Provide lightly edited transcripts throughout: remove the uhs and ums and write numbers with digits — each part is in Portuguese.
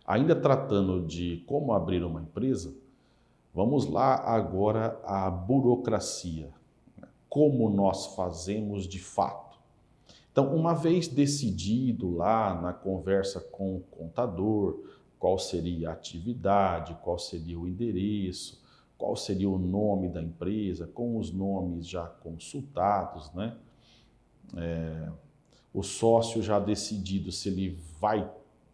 Ainda tratando de como abrir uma empresa, vamos lá agora à burocracia. Como nós fazemos de fato? Então, uma vez decidido lá na conversa com o contador, qual seria a atividade, qual seria o endereço, qual seria o nome da empresa, com os nomes já consultados, né? O sócio já decidido se ele vai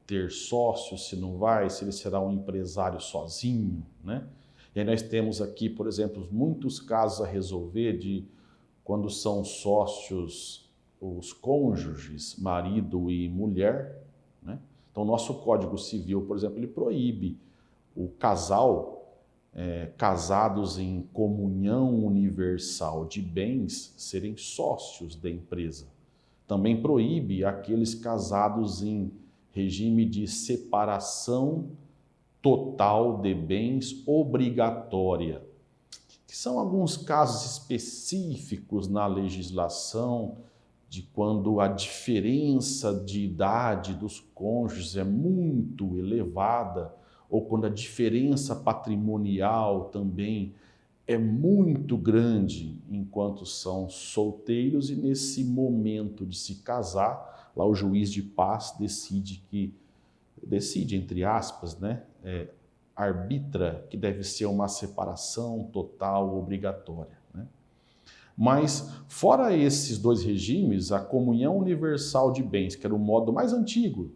ter sócio, se não vai, se ele será um empresário sozinho, né? E aí nós temos aqui, por exemplo, muitos casos a resolver de quando são sócios os cônjuges, marido e mulher, né? Então, o nosso Código Civil, por exemplo, ele proíbe o casal casados em comunhão universal de bens serem sócios da empresa. Também proíbe aqueles casados em regime de separação total de bens obrigatória, que são alguns casos específicos na legislação de quando a diferença de idade dos cônjuges é muito elevada ou quando a diferença patrimonial também é muito grande enquanto são solteiros e nesse momento de se casar, lá o juiz de paz decide entre aspas, né, arbitra que deve ser uma separação total obrigatória, né? Mas fora esses dois regimes, a comunhão universal de bens, que era o modo mais antigo,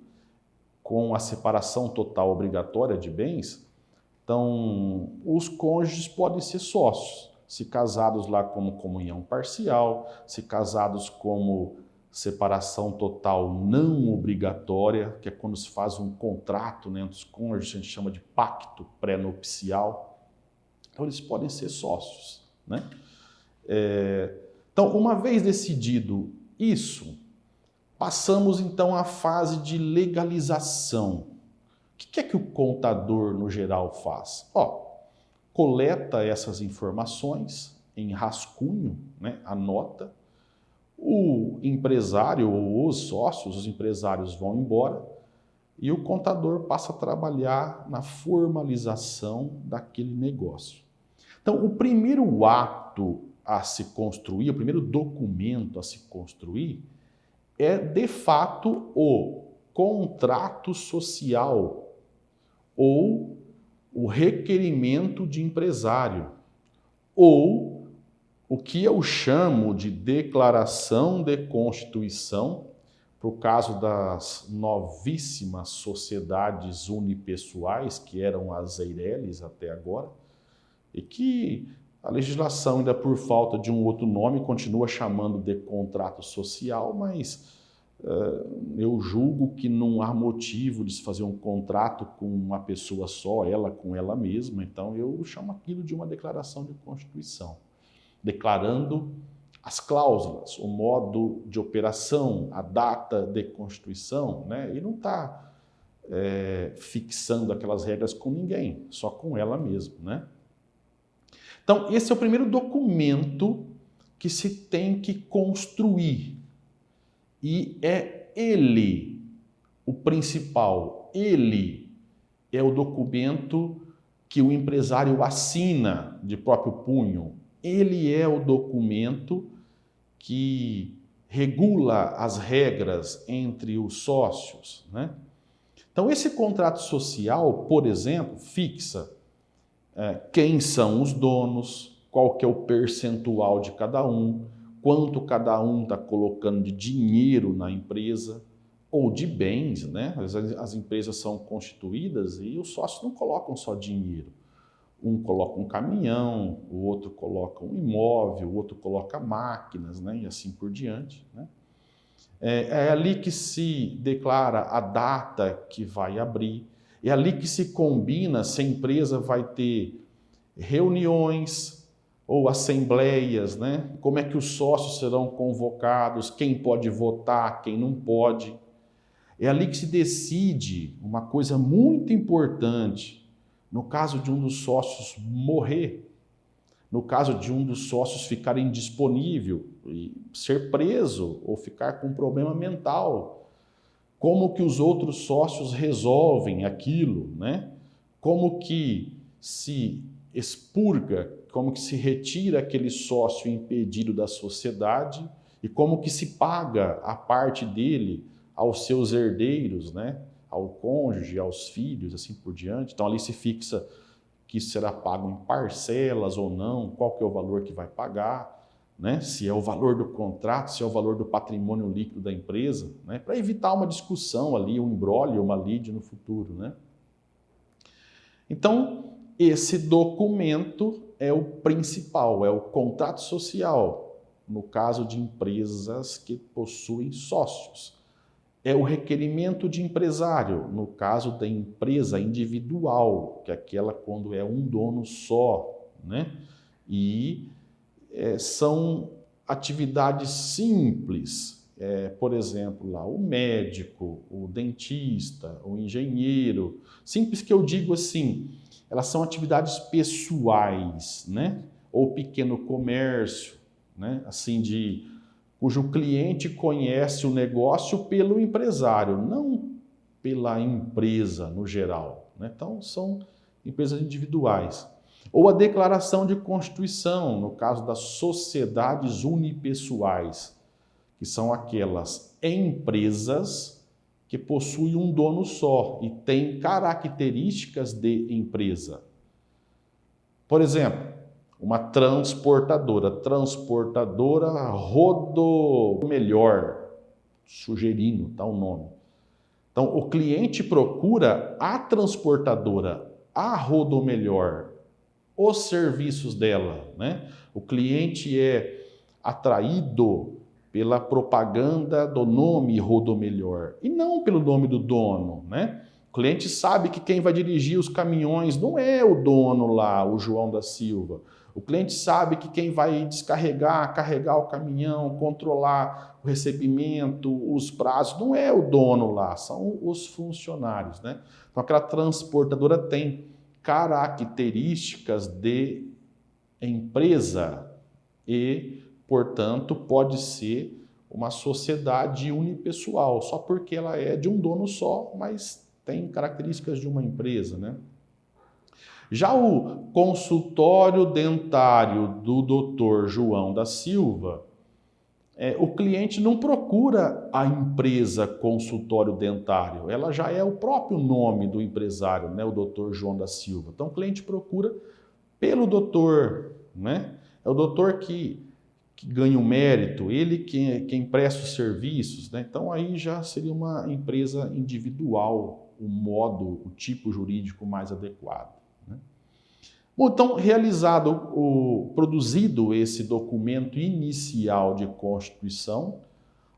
com a separação total obrigatória de bens, então os cônjuges podem ser sócios, se casados lá como comunhão parcial, se casados como separação total não obrigatória, que é quando se faz um contrato, né, entre os cônjuges, a gente chama de pacto pré-nupcial. Então eles podem ser sócios, né? Então, uma vez decidido isso, passamos então à fase de legalização. O que é que o contador, no geral, faz? Coleta essas informações em rascunho, né, anota. O empresário ou os sócios, os empresários vão embora e o contador passa a trabalhar na formalização daquele negócio. Então, o primeiro ato a se construir, o primeiro documento a se construir é, de fato, o contrato social ou o requerimento de empresário ou o que eu chamo de declaração de constituição, para o caso das novíssimas sociedades unipessoais, que eram as EIRELIs até agora, e que a legislação, ainda por falta de um outro nome, continua chamando de contrato social, mas eu julgo que não há motivo de se fazer um contrato com uma pessoa só, ela com ela mesma, então eu chamo aquilo de uma declaração de constituição, declarando as cláusulas, o modo de operação, a data de constituição, né? E não está fixando aquelas regras com ninguém, só com ela mesma, né? Então, esse é o primeiro documento que se tem que construir. E é ele o principal. Ele é o documento que o empresário assina de próprio punho. Ele é o documento que regula as regras entre os sócios, né? Então, esse contrato social, por exemplo, fixa quem são os donos, qual que é o percentual de cada um, quanto cada um está colocando de dinheiro na empresa ou de bens, né? As empresas são constituídas e os sócios não colocam só dinheiro. Um coloca um caminhão, o outro coloca um imóvel, o outro coloca máquinas, né? E assim por diante, né? É ali que se declara a data que vai abrir, é ali que se combina se a empresa vai ter reuniões ou assembleias, né? Como é que os sócios serão convocados, quem pode votar, quem não pode. É ali que se decide uma coisa muito importante. No caso de um dos sócios morrer, no caso de um dos sócios ficar indisponível e ser preso ou ficar com um problema mental, como que os outros sócios resolvem aquilo, né? Como que se expurga, como que se retira aquele sócio impedido da sociedade e como que se paga a parte dele aos seus herdeiros, né? Ao cônjuge, aos filhos, assim por diante. Então ali se fixa que isso será pago em parcelas ou não, qual que é o valor que vai pagar, né? Se é o valor do contrato, se é o valor do patrimônio líquido da empresa, né? Para evitar uma discussão ali, um imbróglio, uma lide no futuro, né? Então, esse documento é o principal, é o contrato social, no caso de empresas que possuem sócios. É o requerimento de empresário, no caso da empresa individual, que é aquela quando é um dono só, né? E são atividades simples, por exemplo, lá, o médico, o dentista, o engenheiro, simples que eu digo assim, elas são atividades pessoais, né? Ou pequeno comércio, né? Assim cujo cliente conhece o negócio pelo empresário, não pela empresa no geral, né? Então, são empresas individuais. Ou a declaração de constituição, no caso das sociedades unipessoais, que são aquelas empresas que possuem um dono só e têm características de empresa. Por exemplo, uma transportadora Rodomelhor, sugerindo, tá o nome. Então, o cliente procura a transportadora, a Rodomelhor, os serviços dela, né? O cliente é atraído pela propaganda do nome Rodomelhor e não pelo nome do dono, né? O cliente sabe que quem vai dirigir os caminhões não é o dono lá, o João da Silva. O cliente sabe que quem vai carregar o caminhão, controlar o recebimento, os prazos, não é o dono lá, são os funcionários, né? Então aquela transportadora tem características de empresa e, portanto, pode ser uma sociedade unipessoal, só porque ela é de um dono só, mas tem características de uma empresa, né? Já o consultório dentário do Dr. João da Silva, o cliente não procura a empresa consultório dentário, ela já é o próprio nome do empresário, né, o Dr. João da Silva. Então o cliente procura pelo doutor, né? É o doutor que ganha o mérito, ele quem presta os serviços, né? Então aí já seria uma empresa individual, o tipo jurídico mais adequado, né? Bom, então, produzido esse documento inicial de constituição,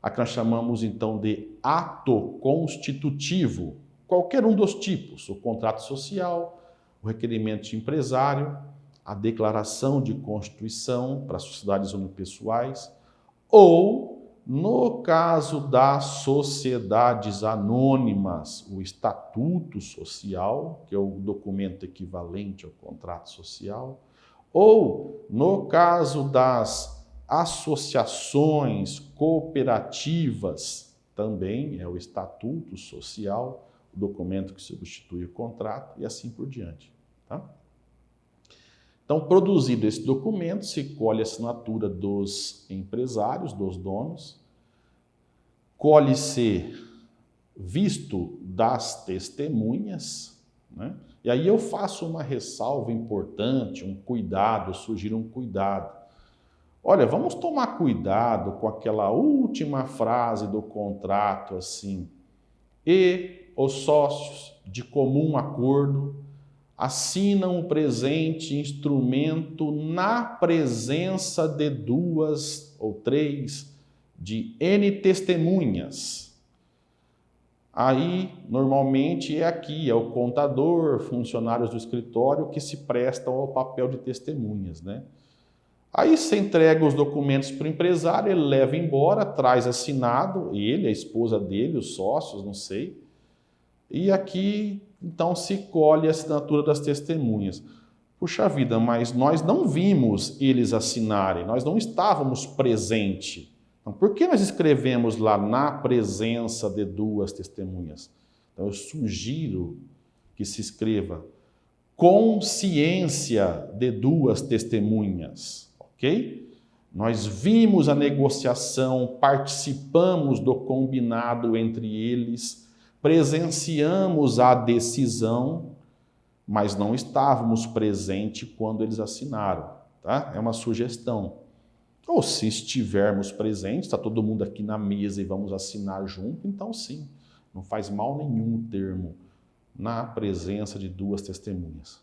a que nós chamamos então de ato constitutivo, qualquer um dos tipos, o contrato social, o requerimento de empresário, a declaração de constituição para sociedades unipessoais, ou, no caso das sociedades anônimas, o estatuto social, que é o documento equivalente ao contrato social, ou, no caso das associações cooperativas, também é o estatuto social, o documento que substitui o contrato, e assim por diante, tá? Então, produzido esse documento, se colhe a assinatura dos empresários, dos donos, colhe-se visto das testemunhas, né? E aí eu faço uma ressalva importante, um cuidado, eu sugiro um cuidado. Olha, vamos tomar cuidado com aquela última frase do contrato, assim, e os sócios, de comum acordo, assinam o presente instrumento na presença de 2 ou 3 de N testemunhas. Aí, normalmente, é o contador, funcionários do escritório que se prestam ao papel de testemunhas, né? Aí você entrega os documentos para o empresário, ele leva embora, traz assinado, ele, a esposa dele, os sócios, não sei. E aqui, então, se colhe a assinatura das testemunhas. Puxa vida, mas nós não vimos eles assinarem, nós não estávamos presentes. Então, por que nós escrevemos lá na presença de duas testemunhas? Então, eu sugiro que se escreva com ciência de duas testemunhas, ok? Nós vimos a negociação, participamos do combinado entre eles, presenciamos a decisão, mas não estávamos presentes quando eles assinaram, tá? É uma sugestão. Ou se estivermos presentes, está todo mundo aqui na mesa e vamos assinar junto, então sim, não faz mal nenhum o termo na presença de duas testemunhas.